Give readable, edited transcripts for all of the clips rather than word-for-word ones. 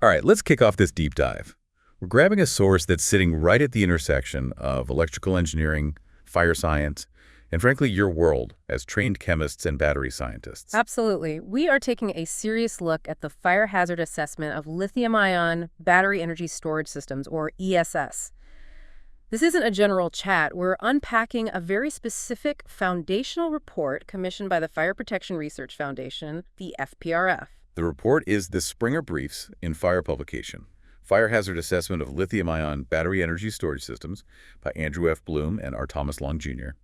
All right, let's kick off this deep dive. We're grabbing a source that's sitting right at the intersection of electrical engineering, fire science, and frankly, your world as trained chemists and battery scientists. Absolutely. We are taking a serious look at the fire hazard assessment of lithium-ion battery energy storage systems, or ESS. This isn't a general chat. We're unpacking a very specific foundational report commissioned by the Fire Protection Research Foundation, the FPRF. The report is the Springer Briefs in Fire publication, Fire Hazard Assessment of Lithium-Ion Battery Energy Storage Systems by Andrew F. Blum and R. Thomas Long, Jr.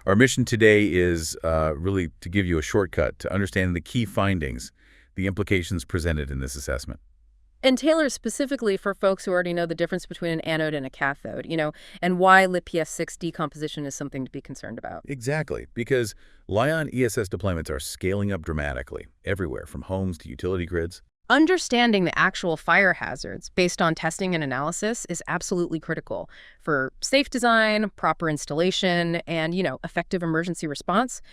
Our mission today is really to give you a shortcut to understanding the key findings, the implications presented in this assessment. And tailored specifically for folks who already know the difference between an anode and a cathode, and why LiPF6 decomposition is something to be concerned about. Exactly, because Li-ion ESS deployments are scaling up dramatically, everywhere from homes to utility grids. Understanding the actual fire hazards based on testing and analysis is absolutely critical for safe design, proper installation, and, effective emergency response.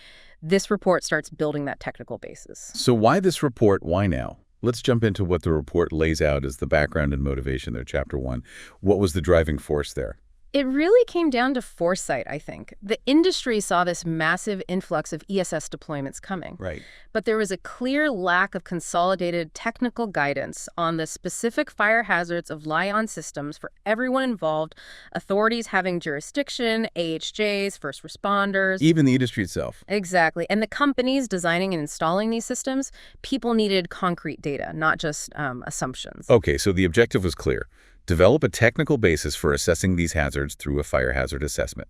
This report starts building that technical basis. So why this report? Why now? Let's jump into what the report lays out as the background and motivation there, Chapter 1. What was the driving force there? It really came down to foresight, I think. The industry saw this massive influx of ESS deployments coming. Right. But there was a clear lack of consolidated technical guidance on the specific fire hazards of Li-ion systems for everyone involved, authorities having jurisdiction, AHJs, first responders. Even the industry itself. Exactly. And the companies designing and installing these systems, people needed concrete data, not just assumptions. Okay, so the objective was clear. Develop a technical basis for assessing these hazards through a fire hazard assessment.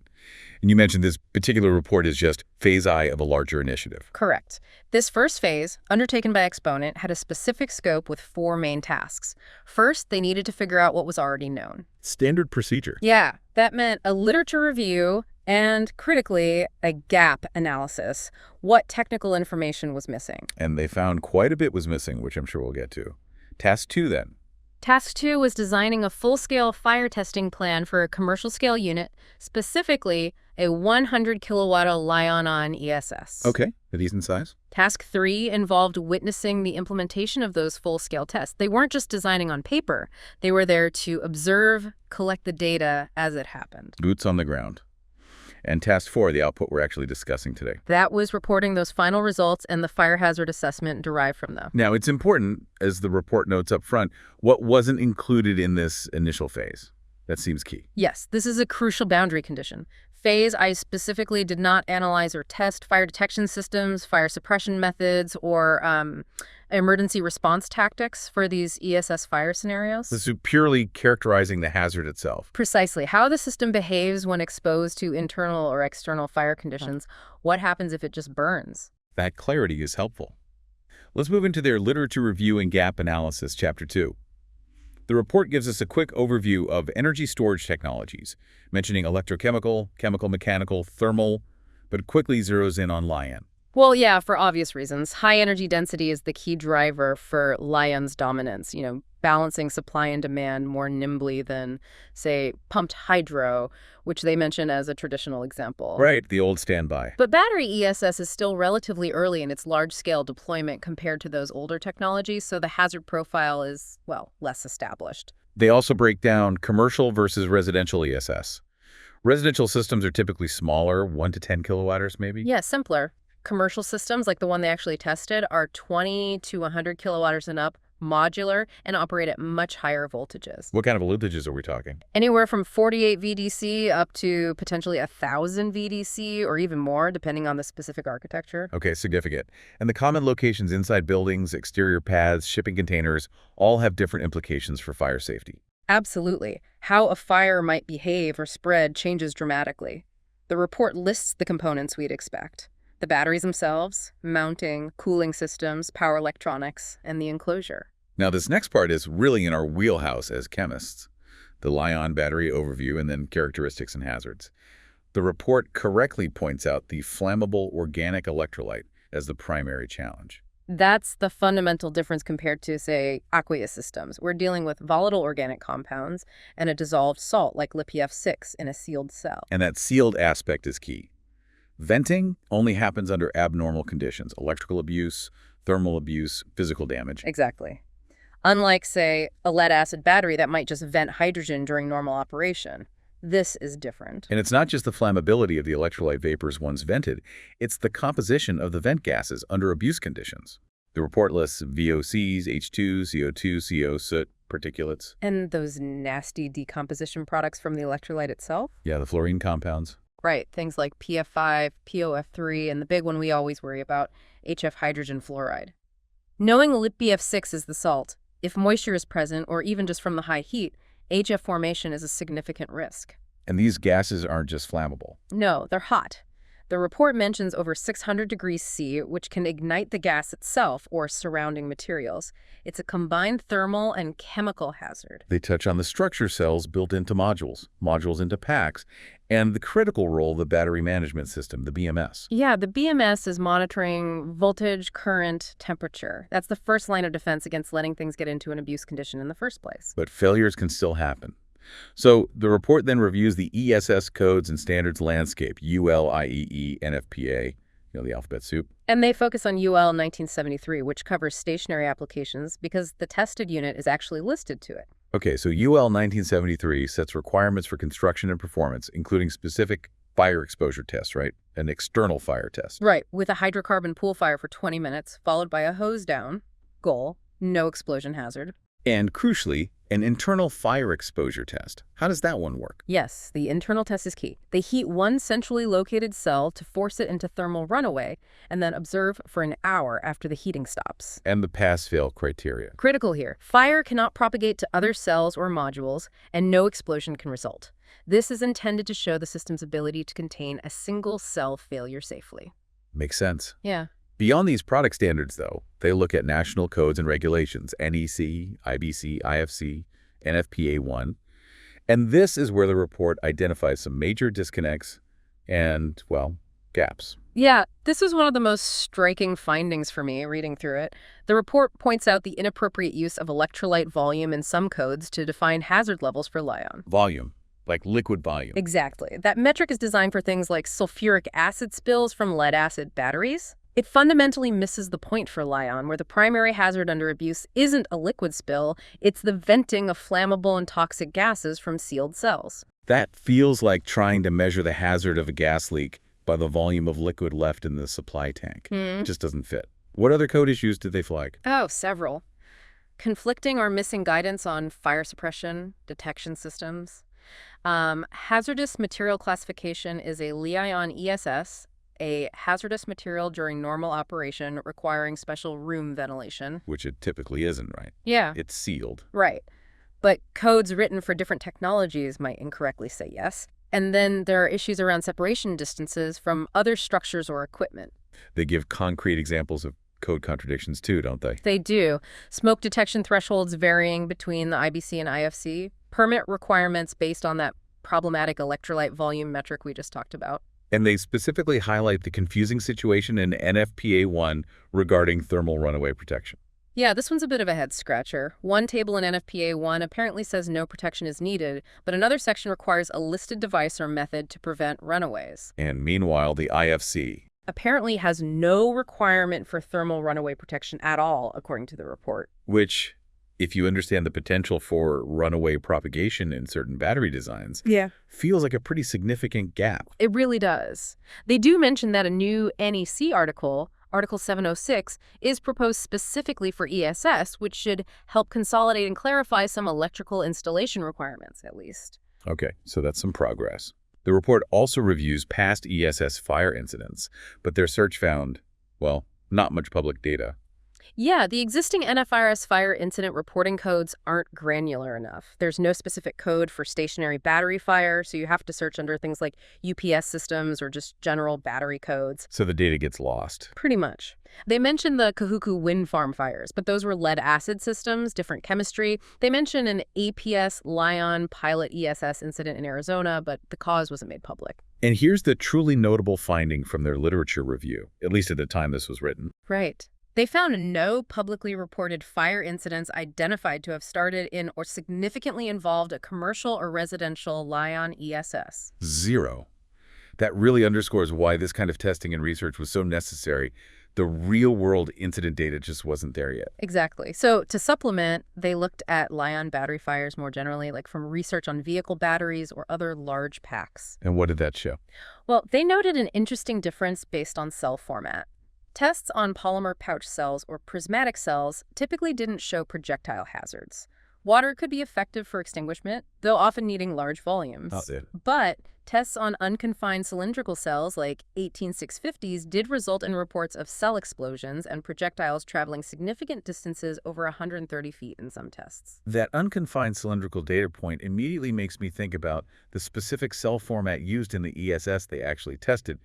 And you mentioned this particular report is just phase I of a larger initiative. Correct. This first phase, undertaken by Exponent, had a specific scope with 4 main tasks. First, they needed to figure out what was already known. Standard procedure. Yeah, that meant a literature review and, critically, a gap analysis. What technical information was missing? And they found quite a bit was missing, which I'm sure we'll get to. Task 2, then. Task 2 was designing a full-scale fire testing plan for a commercial-scale unit, specifically a 100 kilowatt Li-ion ESS. Okay, a decent size. Task 3 involved witnessing the implementation of those full-scale tests. They weren't just designing on paper. They were there to observe, collect the data as it happened. Boots on the ground. And task 4, the output we're actually discussing today. That was reporting those final results and the fire hazard assessment derived from them. Now, it's important, as the report notes up front, what wasn't included in this initial phase. That seems key. Yes, this is a crucial boundary condition. Phase I specifically did not analyze or test fire detection systems, fire suppression methods, or emergency response tactics for these ESS fire scenarios. This is purely characterizing the hazard itself. Precisely. How the system behaves when exposed to internal or external fire conditions. What happens if it just burns? That clarity is helpful. Let's move into their literature review and gap analysis, Chapter 2. The report gives us a quick overview of energy storage technologies, mentioning electrochemical, chemical-mechanical, thermal, but quickly zeroes in on Li-ion. Well, yeah, for obvious reasons. High energy density is the key driver for Li-ion's dominance, balancing supply and demand more nimbly than, say, pumped hydro, which they mention as a traditional example. Right, the old standby. But battery ESS is still relatively early in its large-scale deployment compared to those older technologies, so the hazard profile is, less established. They also break down commercial versus residential ESS. Residential systems are typically smaller, 1 to 10 kilowatters maybe? Yeah, simpler. Commercial systems, like the one they actually tested, are 20 to 100 kilowatters and up, modular, and operate at much higher voltages. What kind of voltages are we talking? Anywhere from 48 VDC up to potentially 1,000 VDC or even more, depending on the specific architecture. Okay, significant. And the common locations inside buildings, exterior paths, shipping containers, all have different implications for fire safety. Absolutely. How a fire might behave or spread changes dramatically. The report lists the components we'd expect. The batteries themselves, mounting, cooling systems, power electronics, and the enclosure. Now, this next part is really in our wheelhouse as chemists. The Li-ion battery overview and then characteristics and hazards. The report correctly points out the flammable organic electrolyte as the primary challenge. That's the fundamental difference compared to, say, aqueous systems. We're dealing with volatile organic compounds and a dissolved salt like LiPF6 in a sealed cell. And that sealed aspect is key. Venting only happens under abnormal conditions, electrical abuse, thermal abuse, physical damage. Exactly. Unlike, say, a lead-acid battery that might just vent hydrogen during normal operation. This is different. And it's not just the flammability of the electrolyte vapors once vented, it's the composition of the vent gases under abuse conditions. The report lists VOCs, H2, CO2, CO, soot, particulates. And those nasty decomposition products from the electrolyte itself? Yeah, the fluorine compounds. Right, things like PF5, POF3, and the big one we always worry about, HF hydrogen fluoride. Knowing LiPF6 is the salt, if moisture is present or even just from the high heat, HF formation is a significant risk. And these gases aren't just flammable. No, they're hot. The report mentions over 600 degrees C, which can ignite the gas itself or surrounding materials. It's a combined thermal and chemical hazard. They touch on the structure cells built into modules, modules into packs, and the critical role of the battery management system, the BMS. Yeah, the BMS is monitoring voltage, current, temperature. That's the first line of defense against letting things get into an abuse condition in the first place. But failures can still happen. So the report then reviews the ESS codes and standards landscape, UL, IEE, NFPA, the alphabet soup. And they focus on UL 1973, which covers stationary applications because the tested unit is actually listed to it. Okay, so UL 1973 sets requirements for construction and performance, including specific fire exposure tests, right? An external fire test. Right, with a hydrocarbon pool fire for 20 minutes, followed by a hose down. Goal, no explosion hazard. And crucially, an internal fire exposure test. How does that one work? Yes, the internal test is key. They heat one centrally located cell to force it into thermal runaway and then observe for an hour after the heating stops. And the pass-fail criteria. Critical here. Fire cannot propagate to other cells or modules, and no explosion can result. This is intended to show the system's ability to contain a single cell failure safely. Makes sense. Yeah. Beyond these product standards, though, they look at national codes and regulations, NEC, IBC, IFC, NFPA1. And this is where the report identifies some major disconnects and, well, gaps. Yeah, this is one of the most striking findings for me reading through it. The report points out the inappropriate use of electrolyte volume in some codes to define hazard levels for Li-ion. Volume, like liquid volume. Exactly. That metric is designed for things like sulfuric acid spills from lead-acid batteries. It fundamentally misses the point for Li-ion, where the primary hazard under abuse isn't a liquid spill, it's the venting of flammable and toxic gases from sealed cells. That feels like trying to measure the hazard of a gas leak by the volume of liquid left in the supply tank. It just doesn't fit. What other code issues did they flag? Oh, several. Conflicting or missing guidance on fire suppression, detection systems. Hazardous material classification is a Li-ion ESS, a hazardous material during normal operation requiring special room ventilation. Which it typically isn't, right? Yeah. It's sealed. Right. But codes written for different technologies might incorrectly say yes. And then there are issues around separation distances from other structures or equipment. They give concrete examples of code contradictions too, don't they? They do. Smoke detection thresholds varying between the IBC and IFC. Permit requirements based on that problematic electrolyte volume metric we just talked about. And they specifically highlight the confusing situation in NFPA1 regarding thermal runaway protection. Yeah, this one's a bit of a head-scratcher. One table in NFPA1 apparently says no protection is needed, but another section requires a listed device or method to prevent runaways. And meanwhile, the IFC apparently has no requirement for thermal runaway protection at all, according to the report. Which, if you understand the potential for runaway propagation in certain battery designs, feels like a pretty significant gap. It really does. They do mention that a new NEC article, Article 706, is proposed specifically for ESS, which should help consolidate and clarify some electrical installation requirements, at least. Okay, so that's some progress. The report also reviews past ESS fire incidents, but their search found, well, not much public data. Yeah, the existing NFIRS fire incident reporting codes aren't granular enough. There's no specific code for stationary battery fire, so you have to search under things like UPS systems or just general battery codes. So the data gets lost. Pretty much. They mentioned the Kahuku wind farm fires, but those were lead-acid systems, different chemistry. They mentioned an APS Li-ion pilot ESS incident in Arizona, but the cause wasn't made public. And here's the truly notable finding from their literature review, at least at the time this was written. Right. They found no publicly reported fire incidents identified to have started in or significantly involved a commercial or residential Li-ion ESS. Zero. That really underscores why this kind of testing and research was so necessary The real-world incident data just wasn't there yet. Exactly. So to supplement, they looked at Li-ion battery fires more generally, like from research on vehicle batteries or other large packs. And what did that show? Well, they noted an interesting difference based on cell format. Tests on polymer pouch cells or prismatic cells typically didn't show projectile hazards. Water could be effective for extinguishment, though often needing large volumes. Oh, yeah. But tests on unconfined cylindrical cells like 18650s did result in reports of cell explosions and projectiles traveling significant distances over 130 feet in some tests. That unconfined cylindrical data point immediately makes me think about the specific cell format used in the ESS they actually tested.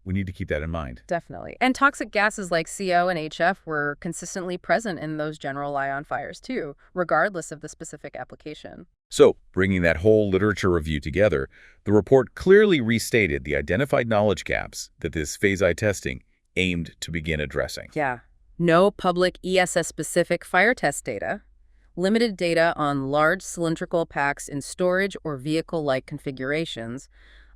We need to keep that in mind. Definitely. And toxic gases like CO and HF were consistently present in those general Li-ion fires too, regardless of the specific application. So, bringing that whole literature review together, the report clearly restated the identified knowledge gaps that this phase-I testing aimed to begin addressing. Yeah. No public ESS-specific fire test data, limited data on large cylindrical packs in storage or vehicle-like configurations,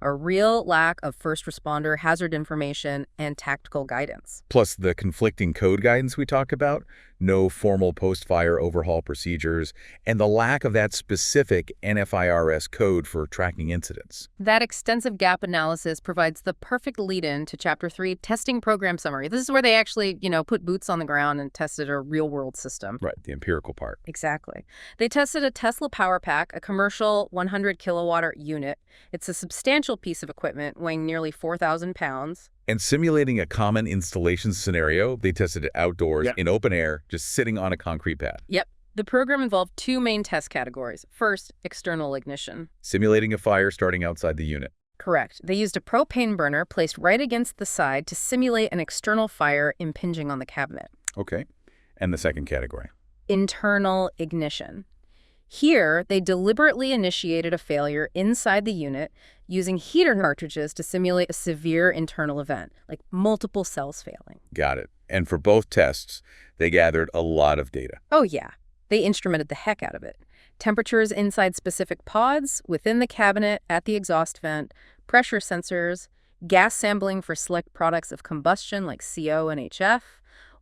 a real lack of first responder hazard information and tactical guidance. Plus the conflicting code guidance we talk about, no formal post-fire overhaul procedures, and the lack of that specific NFIRS code for tracking incidents. That extensive gap analysis provides the perfect lead-in to Chapter 3, Testing Program Summary. This is where they actually, put boots on the ground and tested a real-world system. Right, the empirical part. Exactly. They tested a Tesla Power Pack, a commercial 100 kilowatt unit. It's a substantial piece of equipment weighing nearly 4,000 pounds. And simulating a common installation scenario, they tested it outdoors in open air, just sitting on a concrete pad. Yep. The program involved two main test categories. First, external ignition. Simulating a fire starting outside the unit. Correct. They used a propane burner placed right against the side to simulate an external fire impinging on the cabinet. Okay. And the second category? Internal ignition. Here, they deliberately initiated a failure inside the unit using heater cartridges to simulate a severe internal event, like multiple cells failing. Got it. And for both tests, they gathered a lot of data. Oh, yeah. They instrumented the heck out of it. Temperatures inside specific pods, within the cabinet, at the exhaust vent, pressure sensors, gas sampling for select products of combustion like CO and HF,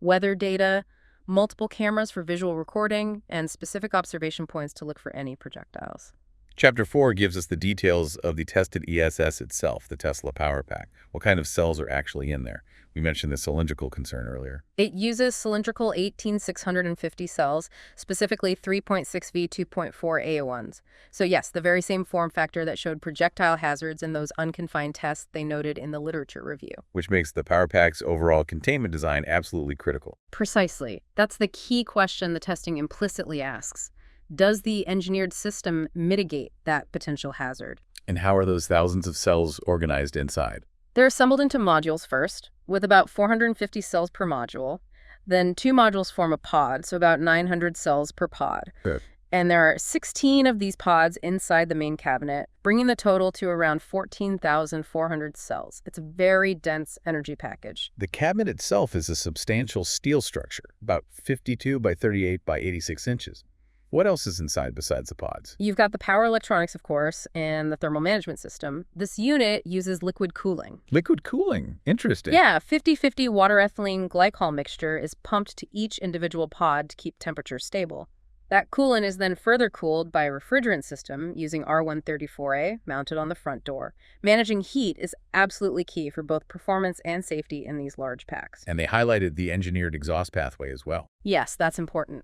weather data, multiple cameras for visual recording, and specific observation points to look for any projectiles. Chapter 4 gives us the details of the tested ESS itself, the Tesla Power Pack. What kind of cells are actually in there? We mentioned the cylindrical concern earlier. It uses cylindrical 18650 cells, specifically 3.6V 2.4 A01s. So yes, the very same form factor that showed projectile hazards in those unconfined tests they noted in the literature review. Which makes the Power Pack's overall containment design absolutely critical. Precisely. That's the key question the testing implicitly asks. Does the engineered system mitigate that potential hazard? And how are those thousands of cells organized inside? They're assembled into modules first, with about 450 cells per module. Then 2 modules form a pod, so about 900 cells per pod. Good. And there are 16 of these pods inside the main cabinet, bringing the total to around 14,400 cells. It's a very dense energy package. The cabinet itself is a substantial steel structure, about 52 by 38 by 86 inches. What else is inside besides the pods? You've got the power electronics, of course, and the thermal management system. This unit uses liquid cooling. Liquid cooling. Interesting. Yeah, 50-50 water-ethylene glycol mixture is pumped to each individual pod to keep temperature stable. That coolant is then further cooled by a refrigerant system using R134A mounted on the front door. Managing heat is absolutely key for both performance and safety in these large packs. And they highlighted the engineered exhaust pathway as well. Yes, that's important.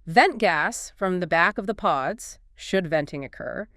Vent gas from the back of the pods, should venting occur,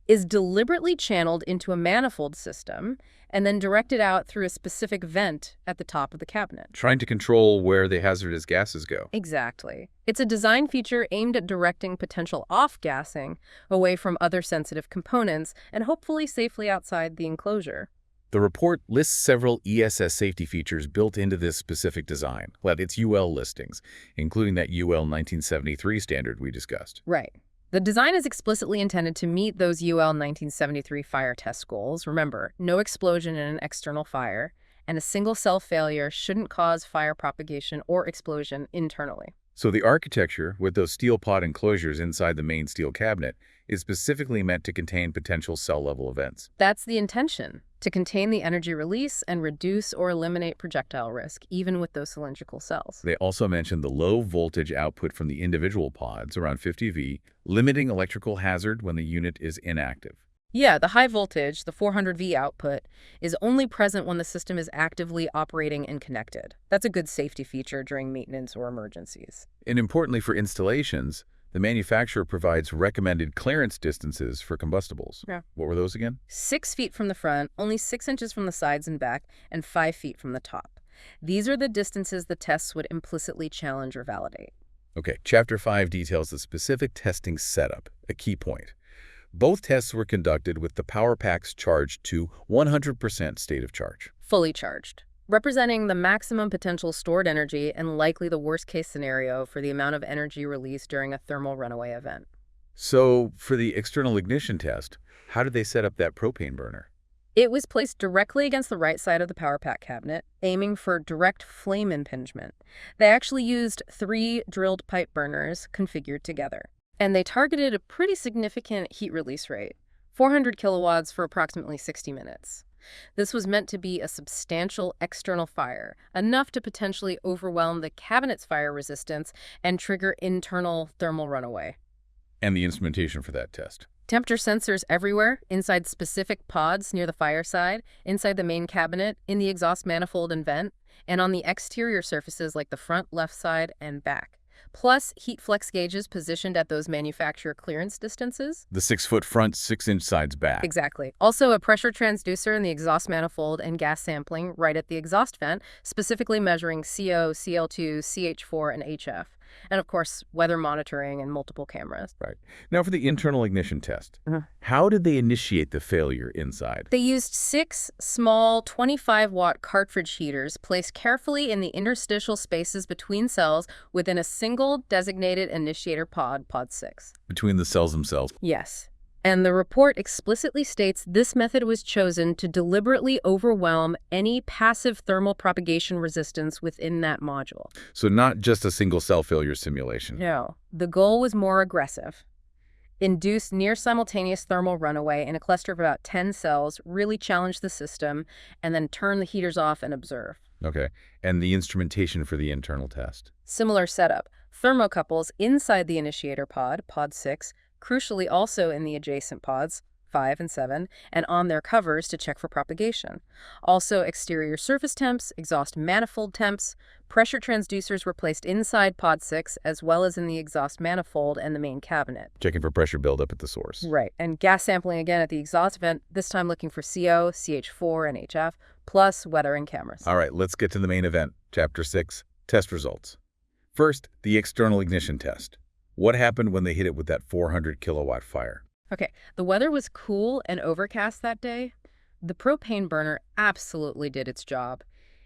is deliberately channeled into a manifold system and then directed out through a specific vent at the top of the cabinet. Trying to control where the hazardous gases go. Exactly. It's a design feature aimed at directing potential off-gassing away from other sensitive components and hopefully safely outside the enclosure. The report lists several ESS safety features built into this specific design, like its UL listings, including that UL 1973 standard we discussed. Right. The design is explicitly intended to meet those UL 1973 fire test goals. Remember, no explosion in an external fire, and a single cell failure shouldn't cause fire propagation or explosion internally. So the architecture, with those steel pod enclosures inside the main steel cabinet, is specifically meant to contain potential cell-level events. That's the intention, to contain the energy release and reduce or eliminate projectile risk, even with those cylindrical cells. They also mentioned the low voltage output from the individual pods, around 50 V, limiting electrical hazard when the unit is inactive. Yeah, the high voltage, the 400 V output, is only present when the system is actively operating and connected. That's a good safety feature during maintenance or emergencies. And importantly for installations, the manufacturer provides recommended clearance distances for combustibles. Yeah. What were those again? 6 feet from the front, only 6 inches from the sides and back, and 5 feet from the top. These are the distances the tests would implicitly challenge or validate. Okay, Chapter 5 details the specific testing setup, a key point. Both tests were conducted with the power packs charged to 100% state of charge. Fully charged, representing the maximum potential stored energy and likely the worst-case scenario for the amount of energy released during a thermal runaway event. So, for the external ignition test, how did they set up that propane burner? It was placed directly against the right side of the power pack cabinet, aiming for direct flame impingement. They actually used 3 drilled pipe burners configured together. And they targeted a pretty significant heat release rate, 400 kilowatts for approximately 60 minutes. This was meant to be a substantial external fire, enough to potentially overwhelm the cabinet's fire resistance and trigger internal thermal runaway. And the instrumentation for that test? Temperature sensors everywhere, inside specific pods near the fireside, inside the main cabinet, in the exhaust manifold and vent, and on the exterior surfaces like the front, left side, and back. Plus, heat flex gauges positioned at those manufacturer clearance distances. The 6-foot front, 6-inch sides back. Exactly. Also, a pressure transducer in the exhaust manifold and gas sampling right at the exhaust vent, specifically measuring CO, CL2, CH4, and HF. And of course, weather monitoring and multiple cameras. Right. Now for the internal ignition test. How did they initiate the failure inside? They used 6 small 25-watt cartridge heaters placed carefully in the interstitial spaces between cells within a single designated initiator pod, pod 6. Between the cells themselves? Yes. And the report explicitly states this method was chosen to deliberately overwhelm any passive thermal propagation resistance within that module. So not just a single cell failure simulation. No. The goal was more aggressive. Induce near-simultaneous thermal runaway in a cluster of about 10 cells, really challenge the system, and then turn the heaters off and observe. Okay. And the instrumentation for the internal test? Similar setup. Thermocouples inside the initiator pod, pod 6, crucially also in the adjacent pods, 5 and 7, and on their covers to check for propagation. Also, exterior surface temps, exhaust manifold temps, pressure transducers were placed inside pod 6 as well as in the exhaust manifold and the main cabinet. Checking for pressure buildup at the source. Right, and gas sampling again at the exhaust vent, this time looking for CO, CH4, and HF, plus weather and cameras. All right, let's get to the main event, Chapter 6, test results. First, the external ignition test. What happened when they hit it with that 400 kilowatt fire? Okay, the weather was cool and overcast that day. The propane burner absolutely did its job.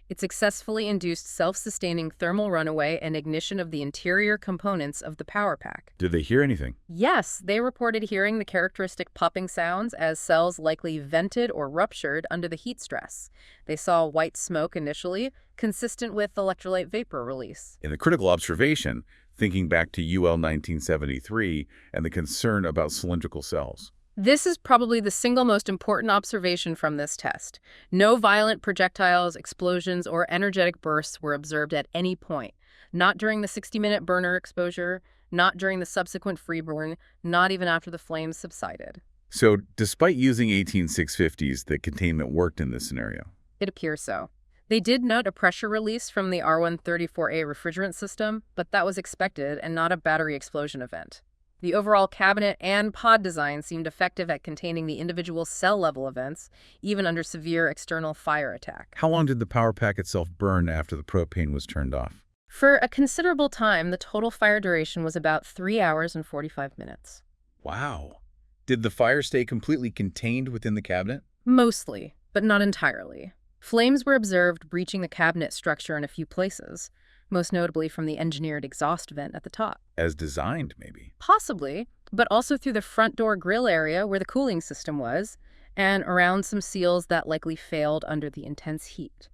It successfully induced self-sustaining thermal runaway and ignition of the interior components of the power pack. Did they hear anything? Yes, they reported hearing the characteristic popping sounds as cells likely vented or ruptured under the heat stress. They saw white smoke initially, consistent with electrolyte vapor release. In the critical observation, thinking back to UL 1973 and the concern about cylindrical cells. This is probably the single most important observation from this test. No violent projectiles, explosions, or energetic bursts were observed at any point. Not during the 60-minute burner exposure, not during the subsequent free burn, not even after the flames subsided. So, despite using 18650s, the containment worked in this scenario? It appears so. They did note a pressure release from the R134A refrigerant system, but that was expected and not a battery explosion event. The overall cabinet and pod design seemed effective at containing the individual cell-level events, even under severe external fire attack. How long did the power pack itself burn after the propane was turned off? For a considerable time, the total fire duration was about 3 hours and 45 minutes. Wow. Did the fire stay completely contained within the cabinet? Mostly, but not entirely. Flames were observed breaching the cabinet structure in a few places, most notably from the engineered exhaust vent at the top. As designed, maybe? Possibly, but also through the front door grill area where the cooling system was, and around some seals that likely failed under the intense heat.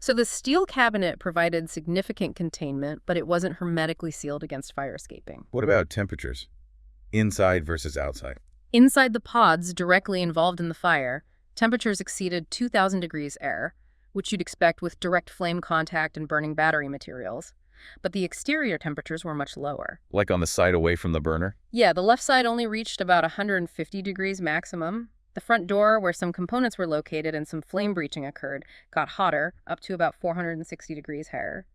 So the steel cabinet provided significant containment, but it wasn't hermetically sealed against fire escaping. What about temperatures? Inside versus outside? Inside the pods directly involved in the fire, Temperatures exceeded 2,000 degrees air, which you'd expect with direct flame contact and burning battery materials. But the exterior temperatures were much lower. Like on the side away from the burner? Yeah, the left side only reached about 150 degrees maximum. The front door, where some components were located and some flame breaching occurred, got hotter, up to about 460 degrees higher.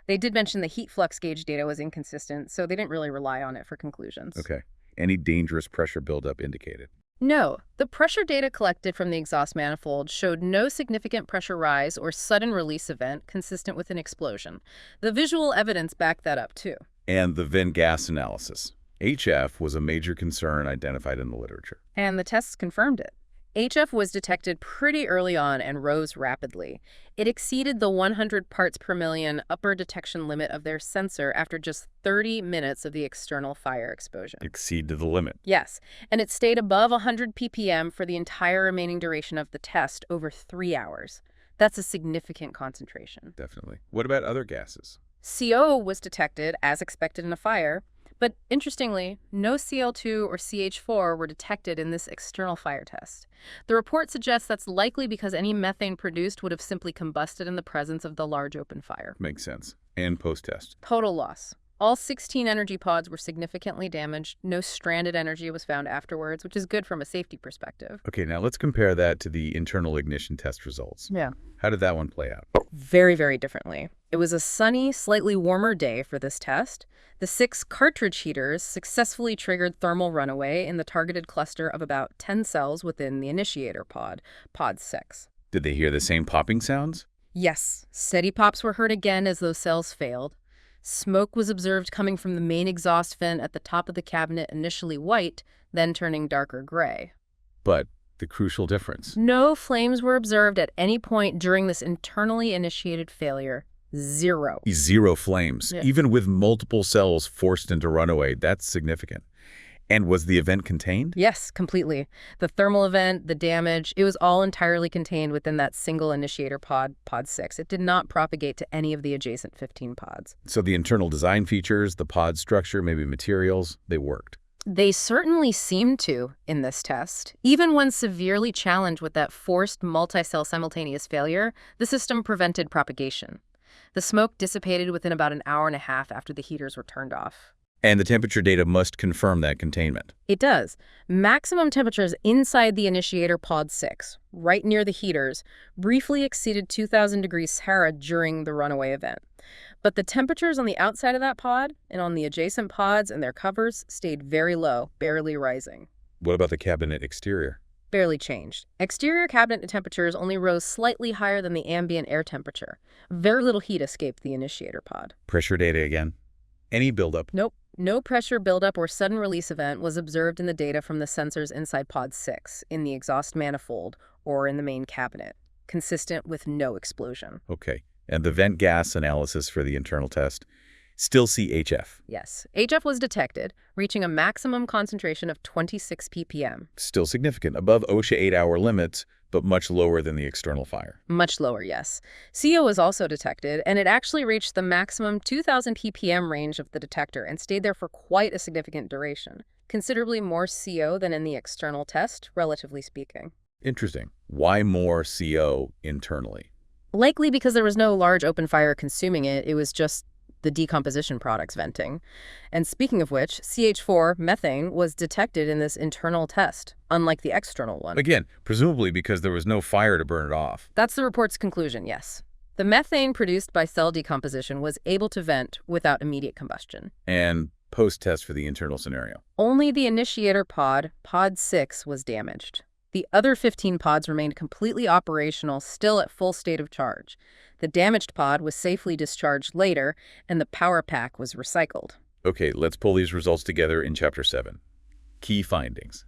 They did mention the heat flux gauge data was inconsistent, so they didn't really rely on it for conclusions. Okay. Any dangerous pressure buildup indicated? No, the pressure data collected from the exhaust manifold showed no significant pressure rise or sudden release event consistent with an explosion. The visual evidence backed that up, too. And the vent gas analysis. HF was a major concern identified in the literature. And the tests confirmed it. HF was detected pretty early on and rose rapidly. It exceeded the 100 parts per million upper detection limit of their sensor after just 30 minutes of the external fire exposure. Exceeded the limit. Yes, and it stayed above 100 ppm for the entire remaining duration of the test, over 3 hours. That's a significant concentration. Definitely. What about other gases? CO was detected, as expected in a fire, but interestingly, no Cl2 or CH4 were detected in this external fire test. The report suggests that's likely because any methane produced would have simply combusted in the presence of the large open fire. Makes sense. And post-test. Total loss. All 16 energy pods were significantly damaged. No stranded energy was found afterwards, which is good from a safety perspective. Okay, now let's compare that to the internal ignition test results. Yeah. How did that one play out? Very, very differently. It was a sunny, slightly warmer day for this test. The 6 cartridge heaters successfully triggered thermal runaway in the targeted cluster of about 10 cells within the initiator pod, pod 6. Did they hear the same popping sounds? Yes, steady pops were heard again as those cells failed. Smoke was observed coming from the main exhaust vent at the top of the cabinet, initially white, then turning darker gray. But the crucial difference. No flames were observed at any point during this internally initiated failure. Zero. Zero flames. Yeah. Even with multiple cells forced into runaway, that's significant. And was the event contained? Yes, completely. The thermal event, the damage, it was all entirely contained within that single initiator pod, pod 6. It did not propagate to any of the adjacent 15 pods. So the internal design features, the pod structure, maybe materials, they worked. They certainly seemed to in this test. Even when severely challenged with that forced multi-cell simultaneous failure, the system prevented propagation. The smoke dissipated within about an hour and a half after the heaters were turned off. And the temperature data must confirm that containment. It does. Maximum temperatures inside the initiator pod 6, right near the heaters, briefly exceeded 2,000 degrees Celsius during the runaway event. But the temperatures on the outside of that pod and on the adjacent pods and their covers stayed very low, barely rising. What about the cabinet exterior? Barely changed. Exterior cabinet temperatures only rose slightly higher than the ambient air temperature. Very little heat escaped the initiator pod. Pressure data again. Any buildup? Nope. No pressure buildup or sudden release event was observed in the data from the sensors inside pod 6, in the exhaust manifold, or in the main cabinet, consistent with no explosion. Okay. And the vent gas analysis for the internal test? Still see HF? Yes. HF was detected, reaching a maximum concentration of 26 ppm. Still significant, above OSHA 8-hour limits, but much lower than the external fire. Much lower, yes. CO was also detected, and it actually reached the maximum 2,000 ppm range of the detector and stayed there for quite a significant duration. Considerably more CO than in the external test, relatively speaking. Interesting. Why more CO internally? Likely because there was no large open fire consuming it, it was just the decomposition products venting. And speaking of which, CH4, methane, was detected in this internal test, unlike the external one. Again, presumably because there was no fire to burn it off. That's the report's conclusion, yes. The methane produced by cell decomposition was able to vent without immediate combustion. And post-test for the internal scenario. Only the initiator pod, pod 6, was damaged. The other 15 pods remained completely operational, still at full state of charge. The damaged pod was safely discharged later, and the power pack was recycled. Okay, let's pull these results together in Chapter 7. Key findings.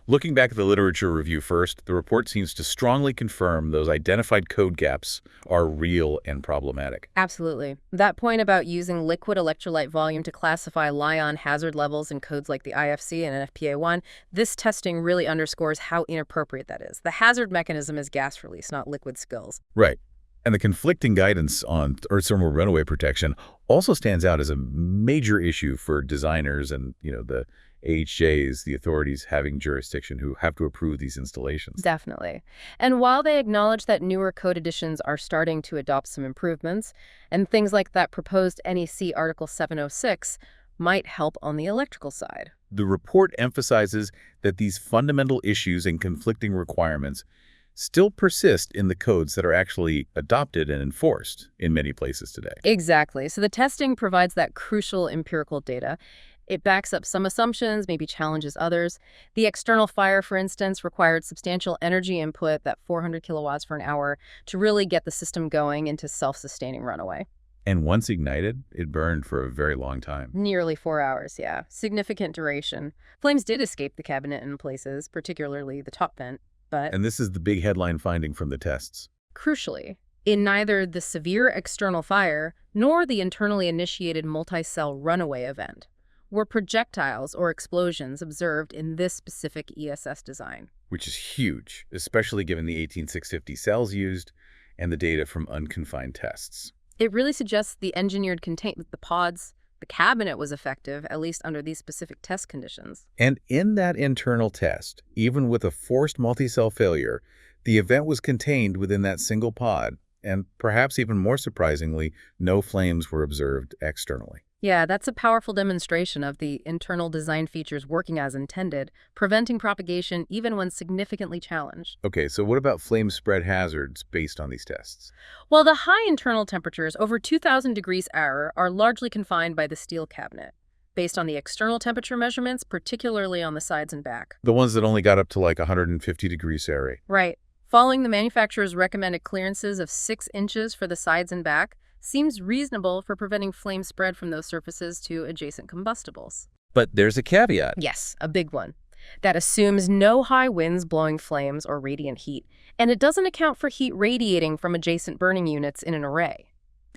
Looking back at the literature review first, the report seems to strongly confirm those identified code gaps are real and problematic. Absolutely. That point about using liquid electrolyte volume to classify Li-ion hazard levels in codes like the IFC and NFPA1, this testing really underscores how inappropriate that is. The hazard mechanism is gas release, not liquid spills. Right. And the conflicting guidance on Earth thermal runaway protection also stands out as a major issue for designers and, the AHJs, the authorities having jurisdiction who have to approve these installations. Definitely. And while they acknowledge that newer code editions are starting to adopt some improvements, and things like that proposed NEC Article 706 might help on the electrical side. The report emphasizes that these fundamental issues and conflicting requirements still persist in the codes that are actually adopted and enforced in many places today. Exactly. So the testing provides that crucial empirical data. It backs up some assumptions, maybe challenges others. The external fire, for instance, required substantial energy input, that 400 kilowatts for an hour, to really get the system going into self-sustaining runaway. And once ignited, it burned for a very long time. Nearly 4 hours, yeah. Significant duration. Flames did escape the cabinet in places, particularly the top vent, but And this is the big headline finding from the tests. crucially, in neither the severe external fire nor the internally initiated multi-cell runaway event were projectiles or explosions observed in this specific ESS design. Which is huge, especially given the 18650 cells used and the data from unconfined tests. It really suggests the engineered containment, the pods, the cabinet was effective, at least under these specific test conditions. And in that internal test, even with a forced multi-cell failure, the event was contained within that single pod, and perhaps even more surprisingly, no flames were observed externally. Yeah, that's a powerful demonstration of the internal design features working as intended, preventing propagation even when significantly challenged. Okay, so what about flame spread hazards based on these tests? Well, the high internal temperatures, over 2,000 degrees hour, are largely confined by the steel cabinet, based on the external temperature measurements, particularly on the sides and back. The ones that only got up to like 150 degrees Celsius. Right. Following the manufacturer's recommended clearances of 6 inches for the sides and back seems reasonable for preventing flame spread from those surfaces to adjacent combustibles. But there's a caveat. Yes, a big one. That assumes no high winds blowing flames or radiant heat, and it doesn't account for heat radiating from adjacent burning units in an array.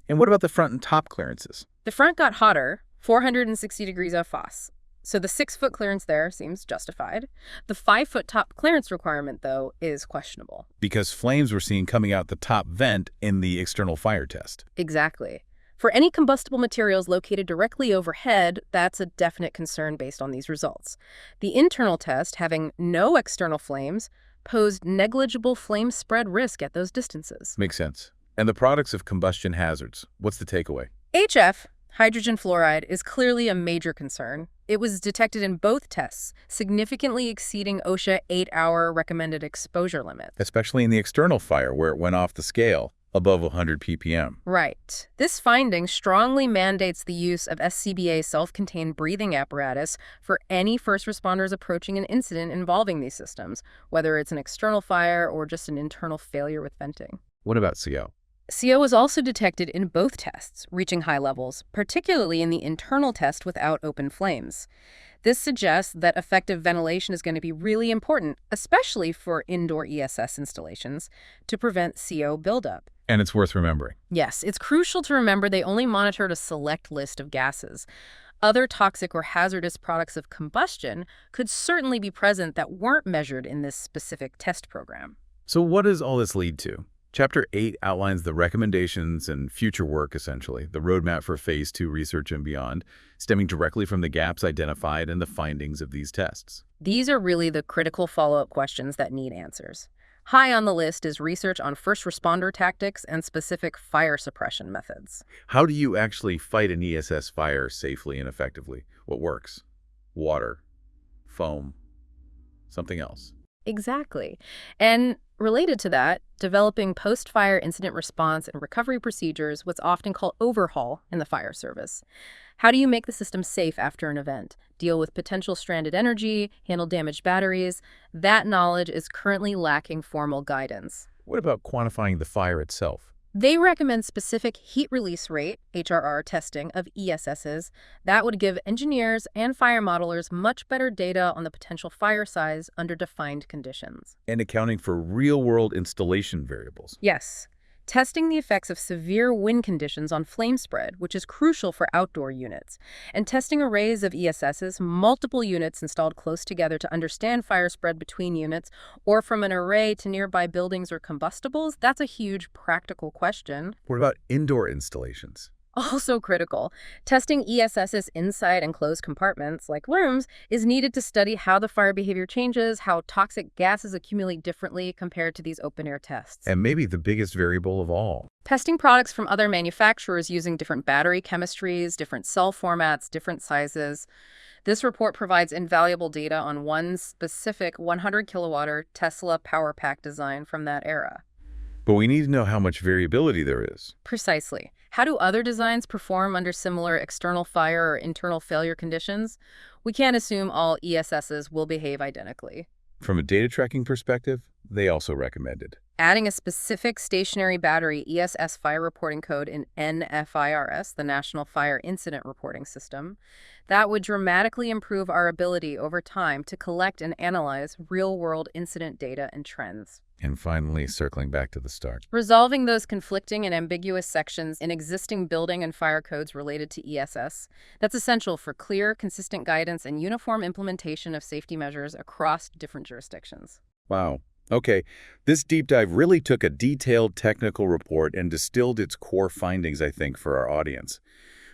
And what about the front and top clearances? The front got hotter, 460 degrees of Fos. So the 6-foot clearance there seems justified. The 5-foot top clearance requirement, though, is questionable. Because flames were seen coming out the top vent in the external fire test. Exactly. For any combustible materials located directly overhead, that's a definite concern based on these results. The internal test, having no external flames, posed negligible flame spread risk at those distances. Makes sense. And the products of combustion hazards, what's the takeaway? HF, hydrogen fluoride, is clearly a major concern. It was detected in both tests, significantly exceeding OSHA 8-hour recommended exposure limit. Especially in the external fire where it went off the scale, above 100 ppm. Right. This finding strongly mandates the use of SCBA self-contained breathing apparatus for any first responders approaching an incident involving these systems, whether it's an external fire or just an internal failure with venting. What about CO? CO was also detected in both tests, reaching high levels, particularly in the internal test without open flames. This suggests that effective ventilation is going to be really important, especially for indoor ESS installations, to prevent CO buildup. And it's worth remembering. Yes, it's crucial to remember they only monitored a select list of gases. Other toxic or hazardous products of combustion could certainly be present that weren't measured in this specific test program. So what does all this lead to? Chapter 8 outlines the recommendations and future work, essentially, the roadmap for Phase 2 research and beyond, stemming directly from the gaps identified and the findings of these tests. These are really the critical follow-up questions that need answers. High on the list is research on first responder tactics and specific fire suppression methods. How do you actually fight an ESS fire safely and effectively? What works? Water, foam, something else. Exactly. And related to that, developing post-fire incident response and recovery procedures, what's often called overhaul in the fire service. How do you make the system safe after an event? Deal with potential stranded energy, handle damaged batteries? That knowledge is currently lacking formal guidance. What about quantifying the fire itself? They recommend specific heat release rate, HRR, testing of ESSs. That would give engineers and fire modelers much better data on the potential fire size under defined conditions. And accounting for real-world installation variables. Yes. Testing the effects of severe wind conditions on flame spread, which is crucial for outdoor units, and testing arrays of ESSs, multiple units installed close together to understand fire spread between units, or from an array to nearby buildings or combustibles, that's a huge practical question. What about indoor installations? Also critical. Testing ESSs inside enclosed compartments, like rooms, is needed to study how the fire behavior changes, how toxic gases accumulate differently compared to these open-air tests. And maybe the biggest variable of all. Testing products from other manufacturers using different battery chemistries, different cell formats, different sizes. This report provides invaluable data on one specific 100 kilowatt Tesla power pack design from that era. But we need to know how much variability there is. Precisely. How do other designs perform under similar external fire or internal failure conditions? We can't assume all ESSs will behave identically. From a data tracking perspective, they also recommended Adding a specific stationary battery ESS fire reporting code in NFIRS, the National Fire Incident Reporting System, that would dramatically improve our ability over time to collect and analyze real-world incident data and trends. And finally, circling back to the start. Resolving those conflicting and ambiguous sections in existing building and fire codes related to ESS, that's essential for clear, consistent guidance and uniform implementation of safety measures across different jurisdictions. Wow. Okay, this deep dive really took a detailed technical report and distilled its core findings, I think, for our audience.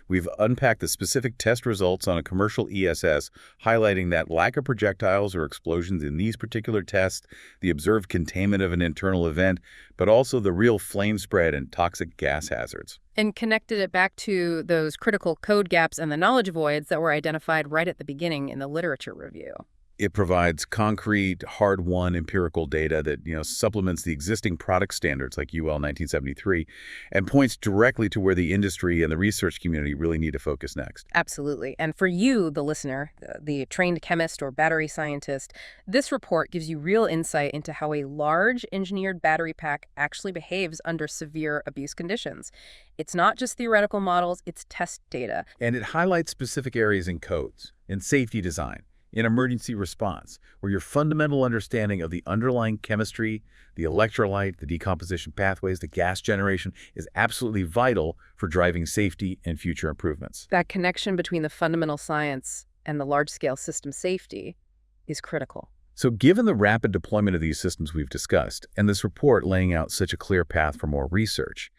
We've unpacked the specific test results on a commercial ESS, highlighting that lack of projectiles or explosions in these particular tests, the observed containment of an internal event, but also the real flame spread and toxic gas hazards. And connected it back to those critical code gaps and the knowledge voids that were identified right at the beginning in the literature review. It provides concrete, hard-won empirical data that, supplements the existing product standards like UL 1973 and points directly to where the industry and the research community really need to focus next. Absolutely. And for you, the listener, the trained chemist or battery scientist, this report gives you real insight into how a large engineered battery pack actually behaves under severe abuse conditions. It's not just theoretical models, it's test data. And it highlights specific areas in codes, in safety design, in emergency response, where your fundamental understanding of the underlying chemistry, the electrolyte, the decomposition pathways, the gas generation is absolutely vital for driving safety and future improvements. That connection between the fundamental science and the large-scale system safety is critical. So given the rapid deployment of these systems we've discussed, and this report laying out such a clear path for more research,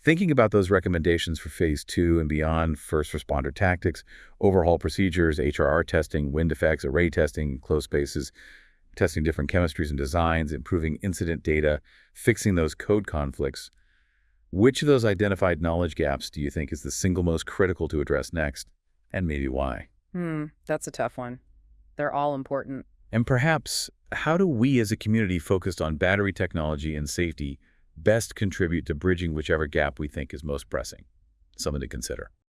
thinking about those recommendations for Phase 2 and beyond, first responder tactics, overhaul procedures, HRR testing, wind effects, array testing, closed spaces, testing different chemistries and designs, improving incident data, fixing those code conflicts, which of those identified knowledge gaps do you think is the single most critical to address next, and maybe why? That's a tough one. They're all important. And perhaps, how do we as a community focused on battery technology and safety best contribute to bridging whichever gap we think is most pressing? Something to consider.